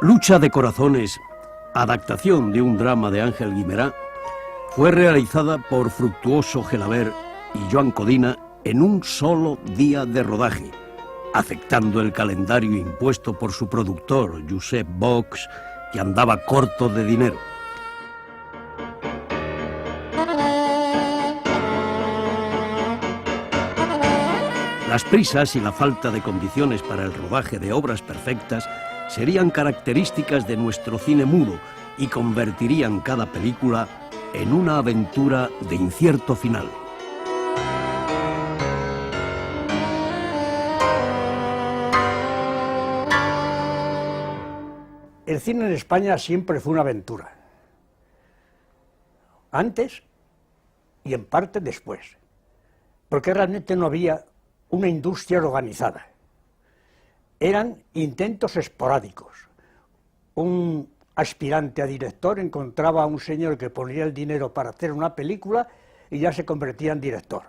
Lucha de corazones, adaptación de un drama de Ángel Guimerá, fue realizada por Fructuoso Gelabert y Joan Codina en un solo día de rodaje, aceptando el calendario impuesto por su productor, Josep Boix, que andaba corto de dinero. Las prisas y la falta de condiciones para el rodaje de obras perfectas serían características de nuestro cine mudo y convertirían cada película en una aventura de incierto final. El cine en España siempre fue una aventura. Antes y en parte después. Porque realmente no había una industria organizada. Eran intentos esporádicos. Un aspirante a director encontraba a un señor que ponía el dinero para hacer una película y ya se convertía en director.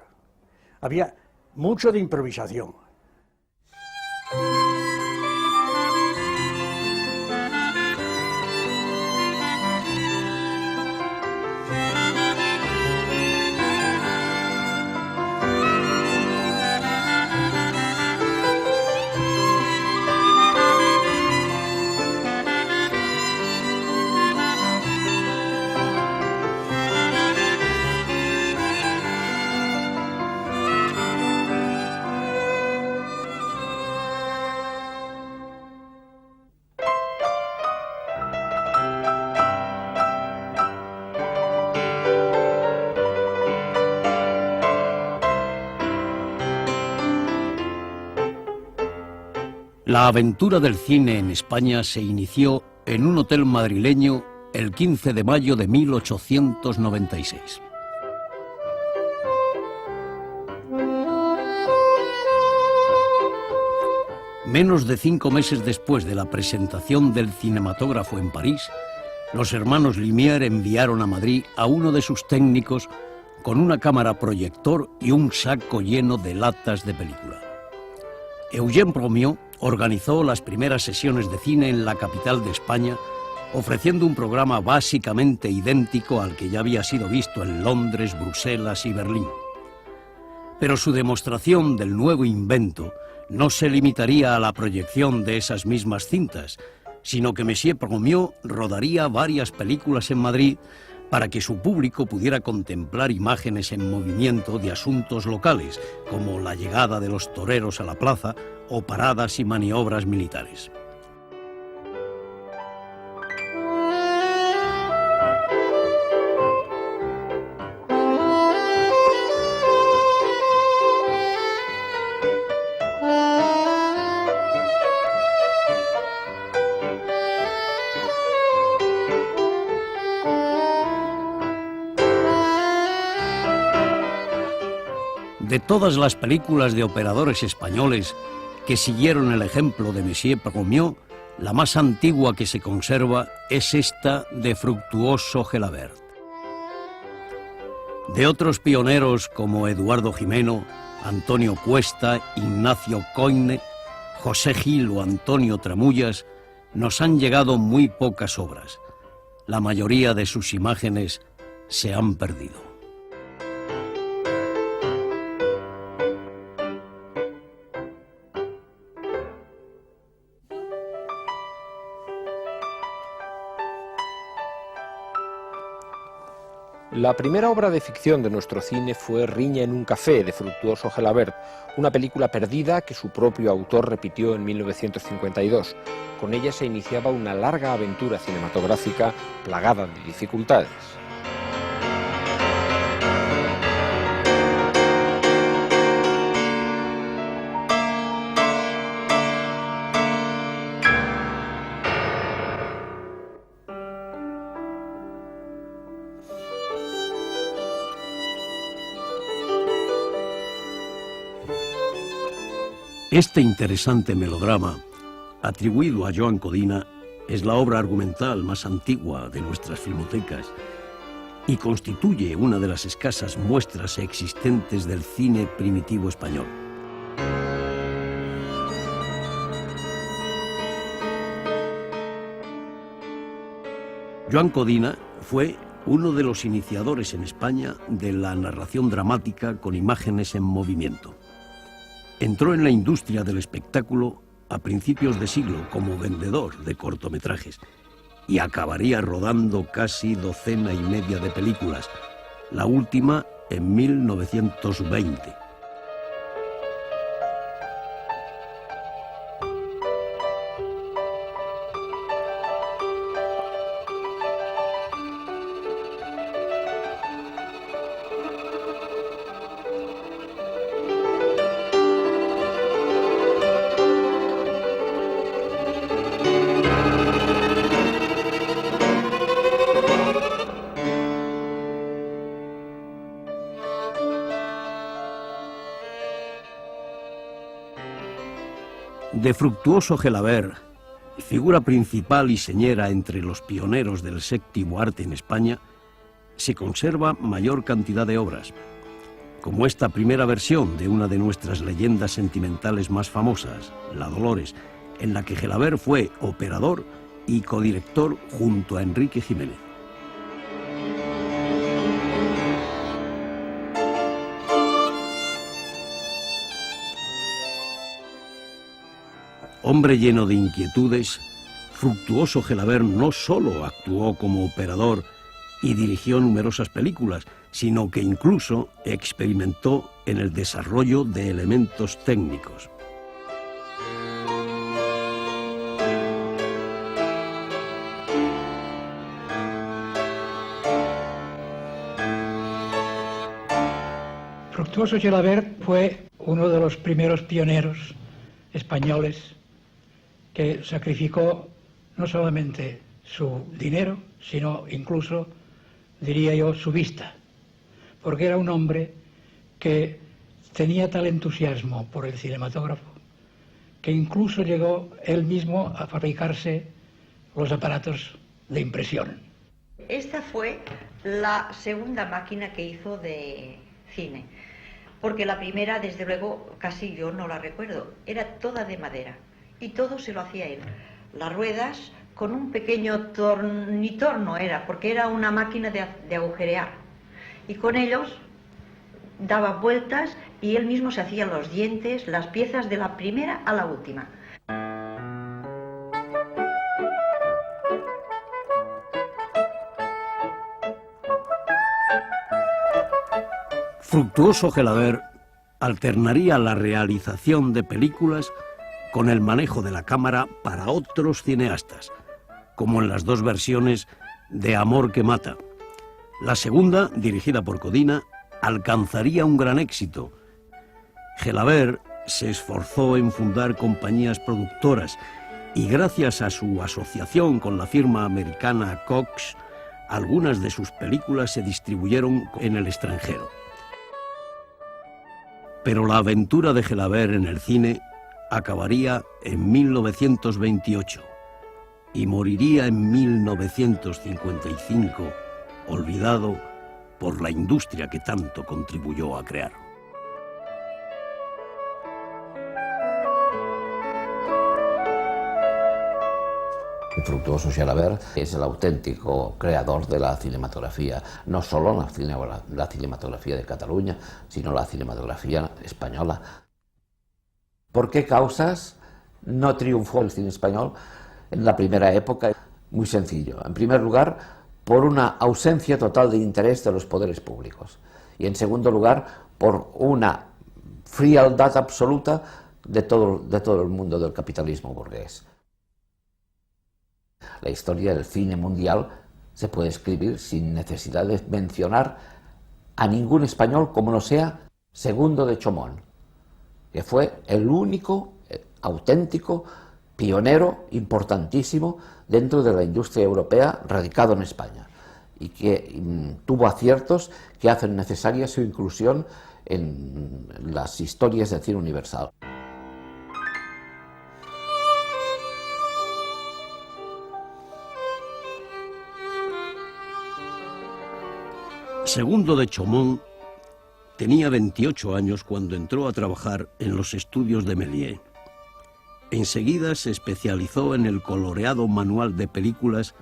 Había mucho de improvisación. La aventura del cine en España se inició en un hotel madrileño el 15 de mayo de 1896. Menos de 5 meses después de la presentación del cinematógrafo en París, los hermanos Lumière enviaron a Madrid a uno de sus técnicos con una cámara proyector y un saco lleno de latas de película. Eugène Promió organizó las primeras sesiones de cine en la capital de España, ofreciendo un programa básicamente idéntico al que ya había sido visto en Londres, Bruselas y Berlín. Pero su demostración del nuevo invento no se limitaría a la proyección de esas mismas cintas, sino que Monsieur Promió rodaría varias películas en Madrid para que su público pudiera contemplar imágenes en movimiento de asuntos locales, como la llegada de los toreros a la plaza o paradas y maniobras militares. De todas las películas de operadores españoles que siguieron el ejemplo de Monsieur Promió, la más antigua que se conserva es esta de Fructuoso Gelabert. De otros pioneros como Eduardo Gimeno, Antonio Cuesta, Ignacio Coyne, José Gil o Antonio Tramullas, nos han llegado muy pocas obras. La mayoría de sus imágenes se han perdido. La primera obra de ficción de nuestro cine fue Riña en un café, de Fructuoso Gelabert, una película perdida que su propio autor repitió en 1952. Con ella se iniciaba una larga aventura cinematográfica plagada de dificultades. Este interesante melodrama, atribuido a Joan Codina, es la obra argumental más antigua de nuestras filmotecas y constituye una de las escasas muestras existentes del cine primitivo español. Joan Codina fue uno de los iniciadores en España de la narración dramática con imágenes en movimiento. Entró en la industria del espectáculo a principios de siglo como vendedor de cortometrajes y acabaría rodando casi 150 de películas, la última en 1920. De Fructuoso Gelabert, figura principal y señera entre los pioneros del séptimo arte en España, se conserva mayor cantidad de obras, como esta primera versión de una de nuestras leyendas sentimentales más famosas, La Dolores, en la que Gelabert fue operador y codirector junto a Enrique Jiménez. Hombre lleno de inquietudes, Fructuoso Gelabert no solo actuó como operador y dirigió numerosas películas, sino que incluso experimentó en el desarrollo de elementos técnicos. Fructuoso Gelabert fue uno de los primeros pioneros españoles que sacrificó no solamente su dinero, sino incluso, diría yo, su vista, porque era un hombre que tenía tal entusiasmo por el cinematógrafo que incluso llegó él mismo a fabricarse los aparatos de impresión. Esta fue la segunda máquina que hizo de cine, porque la primera, desde luego, casi yo no la recuerdo, era toda de madera. Y todo se lo hacía él. Las ruedas con un pequeño torno era, porque era una máquina de agujerear. Y con ellos daba vueltas y él mismo se hacía los dientes, las piezas de la primera a la última. Fructuoso Gelabert alternaría la realización de películas con el manejo de la cámara para otros cineastas, como en las dos versiones de Amor que mata. La segunda, dirigida por Codina, alcanzaría un gran éxito. Gelabert se esforzó en fundar compañías productoras y gracias a su asociación con la firma americana Cox, algunas de sus películas se distribuyeron en el extranjero. Pero la aventura de Gelabert en el cine acabaría en 1928 y moriría en 1955, olvidado por la industria que tanto contribuyó a crear. Fructuoso Gelabert es el auténtico creador de la cinematografía, no solo la cinematografía de Cataluña, sino la cinematografía española. ¿Por qué causas no triunfó el cine español en la primera época? Muy sencillo. En primer lugar, por una ausencia total de interés de los poderes públicos. Y en segundo lugar, por una frialdad absoluta de todo el mundo del capitalismo burgués. La historia del cine mundial se puede escribir sin necesidad de mencionar a ningún español como no sea Segundo de Chomón, que fue el único auténtico pionero importantísimo dentro de la industria europea radicado en España y que tuvo aciertos que hacen necesaria su inclusión en las historias del cine universal. Segundo de Chomón tenía 28 años cuando entró a trabajar en los estudios de Méliès. Enseguida se especializó en el coloreado manual de películas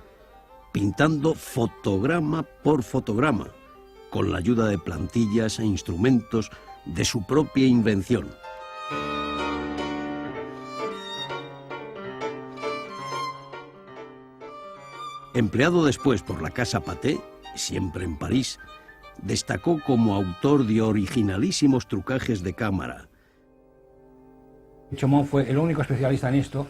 pintando fotograma por fotograma, con la ayuda de plantillas e instrumentos de su propia invención. Empleado después por la Casa Pathé, siempre en París, destacó como autor de originalísimos trucajes de cámara. Chaumont fue el único especialista en esto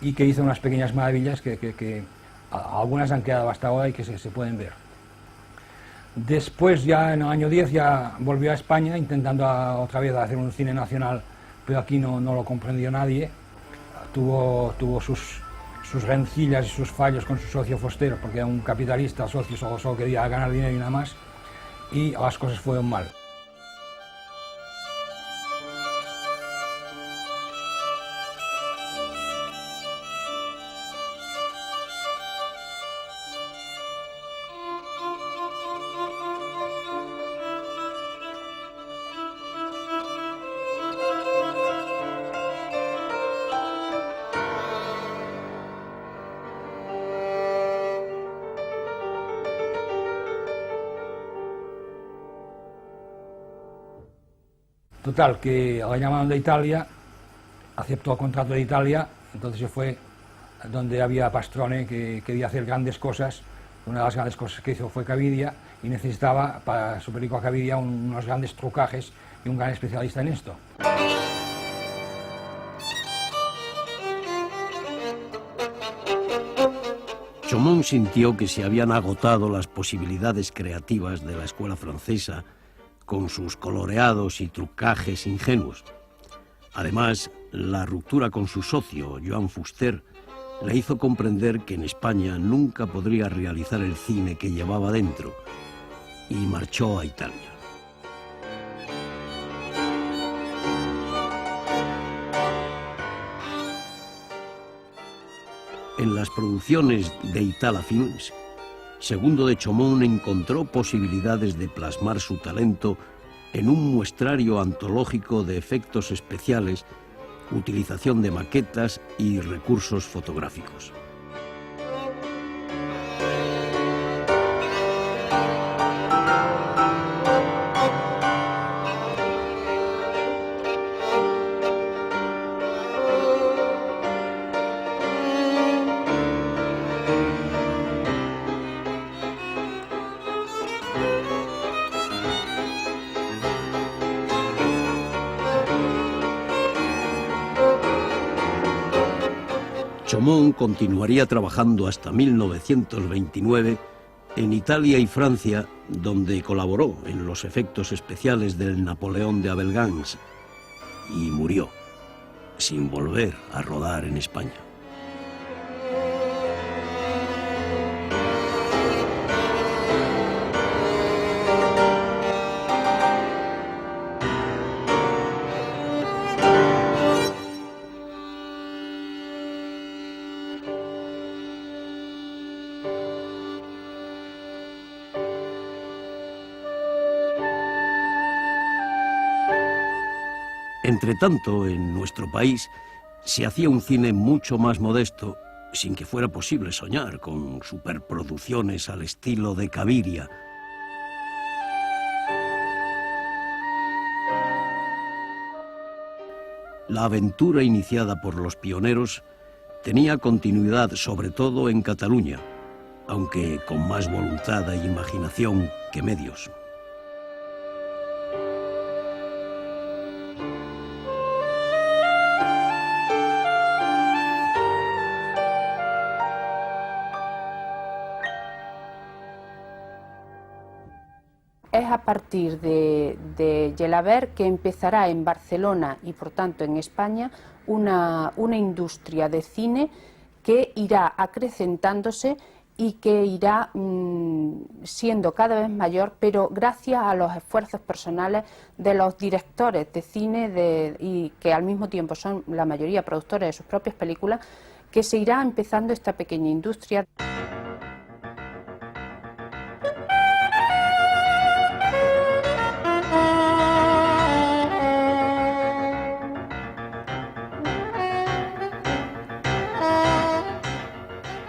y que hizo unas pequeñas maravillas que algunas han quedado hasta ahora y que se pueden ver. Después, ya en el año 10, ya volvió a España intentando otra vez hacer un cine nacional, pero aquí no lo comprendió nadie. Tuvo sus rencillas y sus fallos con su socio Foster, porque era un capitalista, socio solo quería ganar dinero y nada más, y las cosas fueron mal. Total, que la llamaron de Italia, aceptó el contrato de Italia, entonces se fue donde había Pastrone, que quería hacer grandes cosas. Una de las grandes cosas que hizo fue Caviria, y necesitaba para su película Caviria unos grandes trucajes y un gran especialista en esto. Chaumont sintió que se habían agotado las posibilidades creativas de la escuela francesa con sus coloreados y trucajes ingenuos. Además, la ruptura con su socio, Joan Fuster, le hizo comprender que en España nunca podría realizar el cine que llevaba dentro, y marchó a Italia. En las producciones de Itala Films, Segundo de Chaumont encontró posibilidades de plasmar su talento en un muestrario antológico de efectos especiales, utilización de maquetas y recursos fotográficos. Chaumont continuaría trabajando hasta 1929 en Italia y Francia, donde colaboró en los efectos especiales del Napoleón de Abel Gance, y murió, sin volver a rodar en España. Entretanto, en nuestro país se hacía un cine mucho más modesto, sin que fuera posible soñar con superproducciones al estilo de Caviria. La aventura iniciada por los pioneros tenía continuidad sobre todo en Cataluña, aunque con más voluntad e imaginación que medios. Es a partir de Gelabert que empezará en Barcelona y por tanto en España una industria de cine que irá acrecentándose y que irá siendo cada vez mayor, pero gracias a los esfuerzos personales de los directores de cine y que al mismo tiempo son la mayoría productores de sus propias películas, que se irá empezando esta pequeña industria.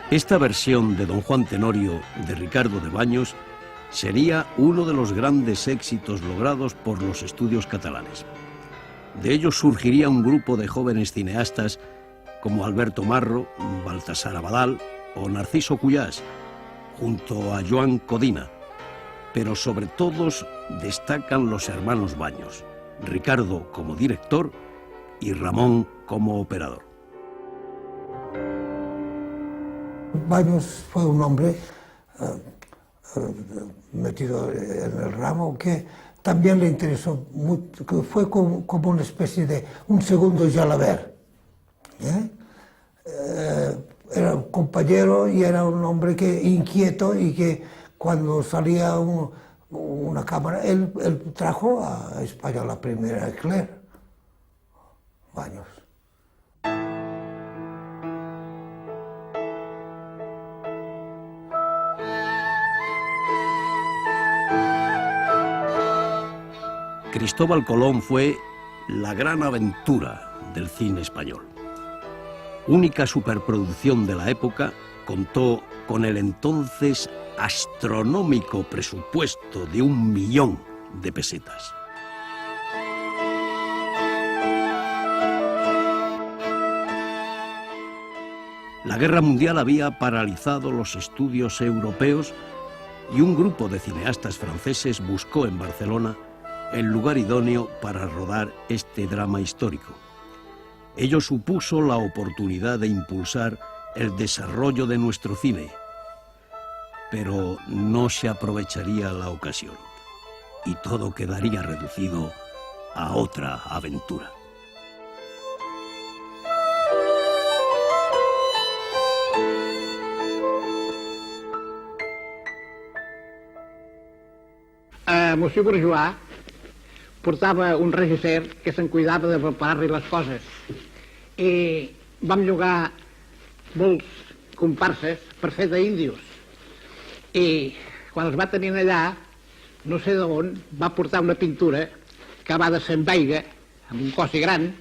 Esta versión de Don Juan Tenorio de Ricardo de Baños sería uno de los grandes éxitos logrados por los estudios catalanes. De ellos surgiría un grupo de jóvenes cineastas como Alberto Marro, Baltasar Abadal o Narciso Cuyás, junto a Joan Codina, pero sobre todos destacan los hermanos Baños, Ricardo como director y Ramón como operador. Baños fue un hombre metido en el ramo que también le interesó mucho, que fue como una especie de un segundo Jalabert. Era un compañero y era un hombre inquieto, y que cuando salía una cámara, él trajo a España la primera Eclair, Baños. Cristóbal Colón fue la gran aventura del cine español. Única superproducción de la época, contó con el entonces astronómico presupuesto de 1 millón de pesetas. La guerra mundial había paralizado los estudios europeos y un grupo de cineastas franceses buscó en Barcelona el lugar idóneo para rodar este drama histórico. Ello supuso la oportunidad de impulsar el desarrollo de nuestro cine, pero no se aprovecharía la ocasión y todo quedaría reducido a otra aventura. Monsieur Bourgeois portava un regisser que se'n cuidava de preparar-li les coses, i vam llogar molts comparses per fer d'índios, i quan els va tenir allà, no sé d'on, va portar una pintura que va de Sant Veiga, amb un cossi gran,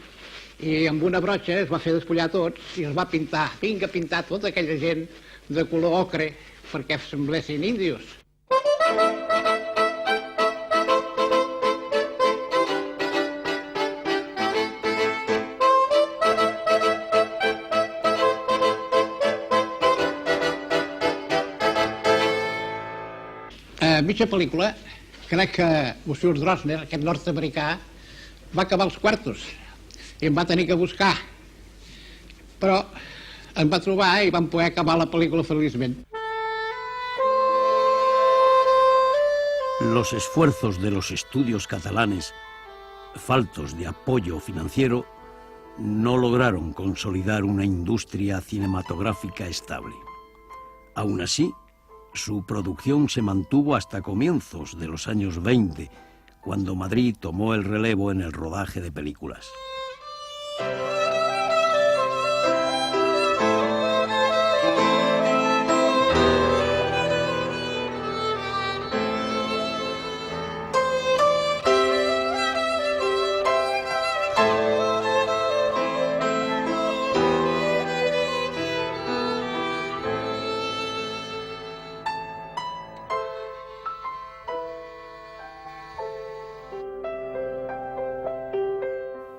i amb una broxa es va fer despullar tots i els va pintar, vinga, pintar tota aquella gent de color ocre perquè semblessin índios. A mitja pel·lícula, crec que Monsieur Drosner, aquest nord-americà, va acabar els quartos i em va tenir que buscar, però em va trobar i vam poder acabar la pel·lícula feliçment. Los esfuerzos de los estudios catalanes, faltos de apoyo financiero, no lograron consolidar una industria cinematográfica estable. Aún así, su producción se mantuvo hasta comienzos de los años 20, cuando Madrid tomó el relevo en el rodaje de películas.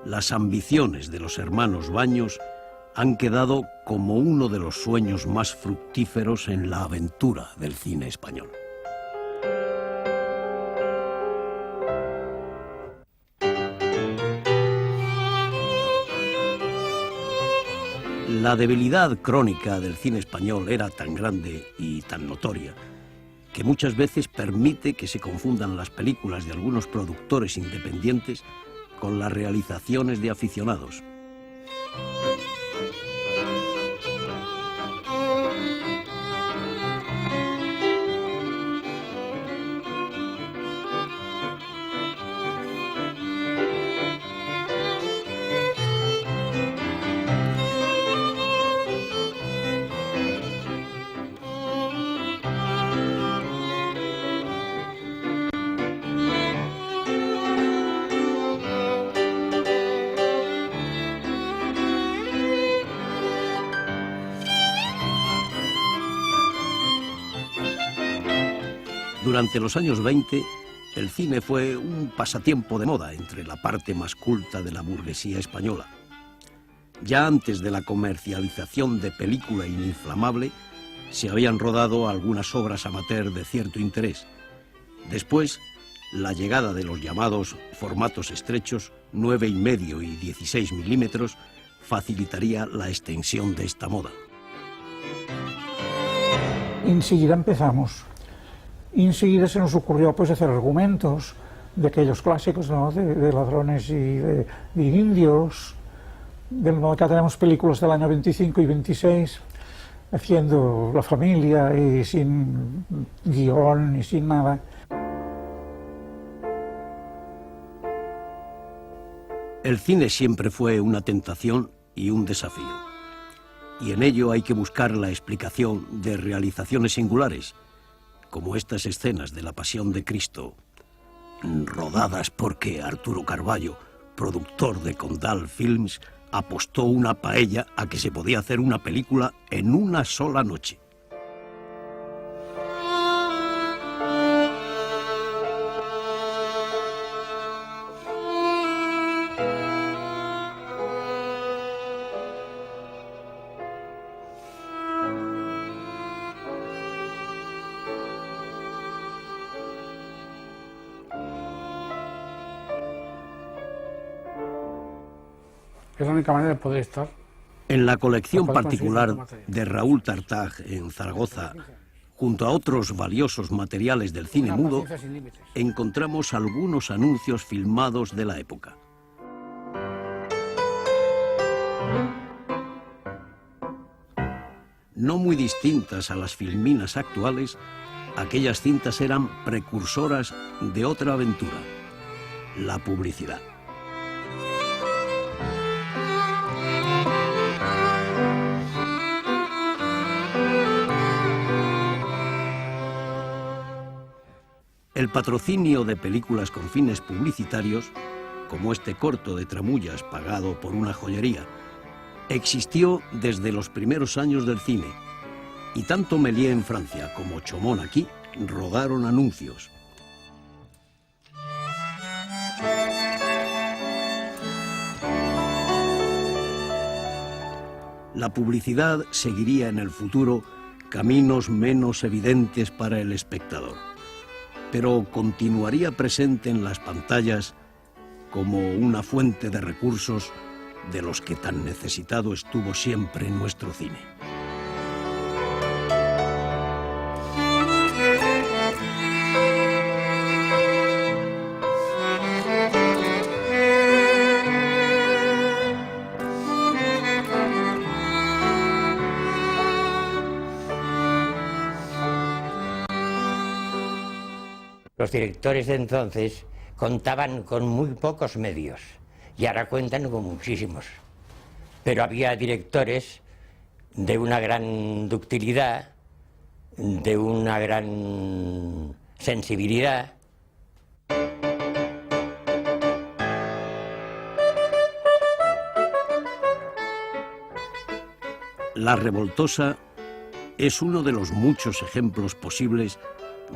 Las ambiciones de los hermanos Baños han quedado como uno de los sueños más fructíferos en la aventura del cine español. La debilidad crónica del cine español era tan grande y tan notoria que muchas veces permite que se confundan las películas de algunos productores independientes con las realizaciones de aficionados. Durante los años 20, el cine fue un pasatiempo de moda entre la parte más culta de la burguesía española. Ya antes de la comercialización de película ininflamable, se habían rodado algunas obras amateur de cierto interés. Después, la llegada de los llamados formatos estrechos, 9,5 y 16 milímetros, facilitaría la extensión de esta moda. Enseguida empezamos. Y enseguida se nos ocurrió pues hacer argumentos de aquellos clásicos, ¿no? de ladrones y de indios. Acá tenemos películas del año 25 y 26, haciendo la familia y sin guión y sin nada. El cine siempre fue una tentación y un desafío. Y en ello hay que buscar la explicación de realizaciones singulares, como estas escenas de la Pasión de Cristo, rodadas porque Arturo Carballo, productor de Condal Films, apostó una paella a que se podía hacer una película en una sola noche. Es la única manera de poder estar. En la colección particular de Raúl Tartag en Zaragoza, junto a otros valiosos materiales del cine mudo, encontramos algunos anuncios filmados de la época. No muy distintas a las filminas actuales, aquellas cintas eran precursoras de otra aventura, la publicidad. El patrocinio de películas con fines publicitarios, como este corto de Tramullas pagado por una joyería, existió desde los primeros años del cine, y tanto Méliès en Francia como Chaumont aquí rodaron anuncios. La publicidad seguiría en el futuro caminos menos evidentes para el espectador, pero continuaría presente en las pantallas como una fuente de recursos de los que tan necesitado estuvo siempre nuestro cine. Los directores de entonces contaban con muy pocos medios y ahora cuentan con muchísimos. Pero había directores de una gran ductilidad, de una gran sensibilidad. La Revoltosa es uno de los muchos ejemplos posibles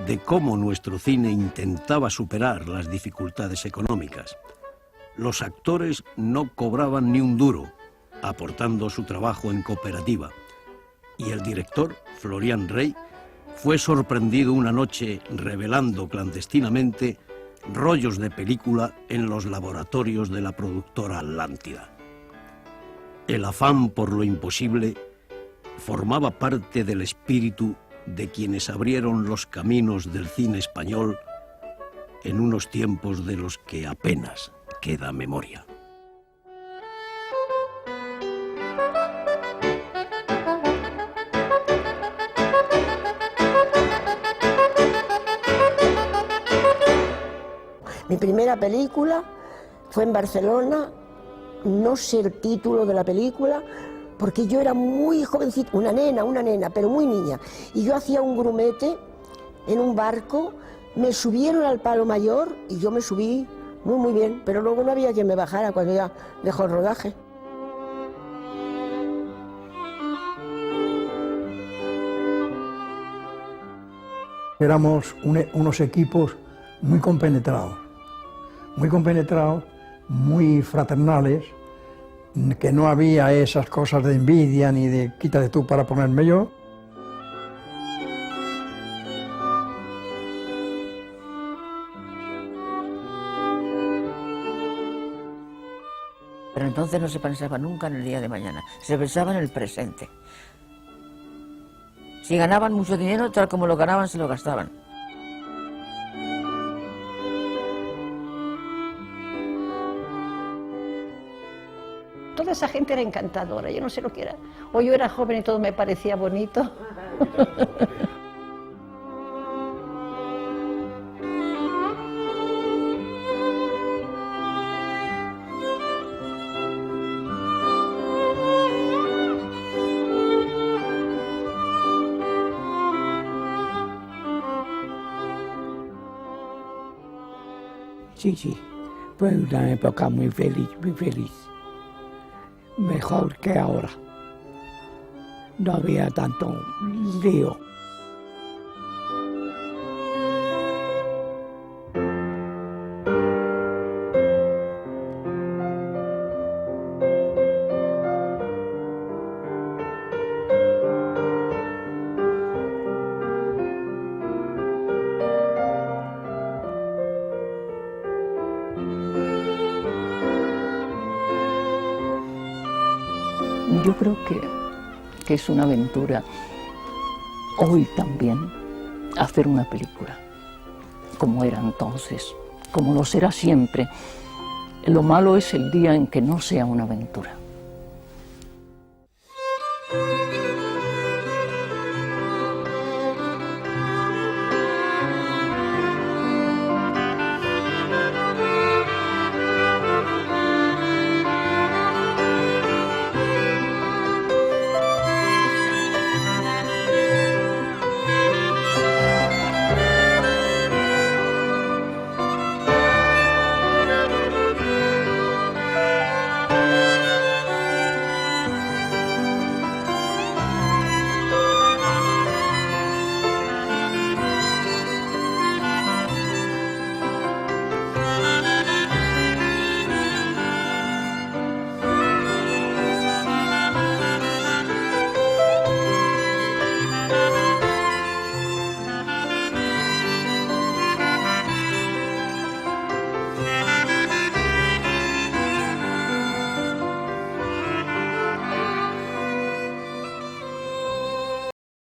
de cómo nuestro cine intentaba superar las dificultades económicas. Los actores no cobraban ni un duro, aportando su trabajo en cooperativa. Y el director, Florian Rey, fue sorprendido una noche revelando clandestinamente rollos de película en los laboratorios de la productora Atlántida. El afán por lo imposible formaba parte del espíritu de quienes abrieron los caminos del cine español en unos tiempos de los que apenas queda memoria. Mi primera película fue en Barcelona, no sé el título de la película, porque yo era muy jovencita, una nena, pero muy niña, y yo hacía un grumete en un barco, me subieron al Palo Mayor y yo me subí muy bien, pero luego no había quien me bajara cuando ya dejó el rodaje. Éramos unos equipos muy compenetrados, muy fraternales, que no había esas cosas de envidia ni de quítate tú para ponerme yo. Pero entonces no se pensaba nunca en el día de mañana, se pensaba en el presente. Si ganaban mucho dinero, tal como lo ganaban, se lo gastaban. Toda esa gente era encantadora, yo no sé lo que era. O yo era joven y todo me parecía bonito. Sí, fue una época muy feliz, mejor que ahora. No había tanto lío. Yo creo que es una aventura hoy también hacer una película, como era entonces, como lo será siempre. Lo malo es el día en que no sea una aventura.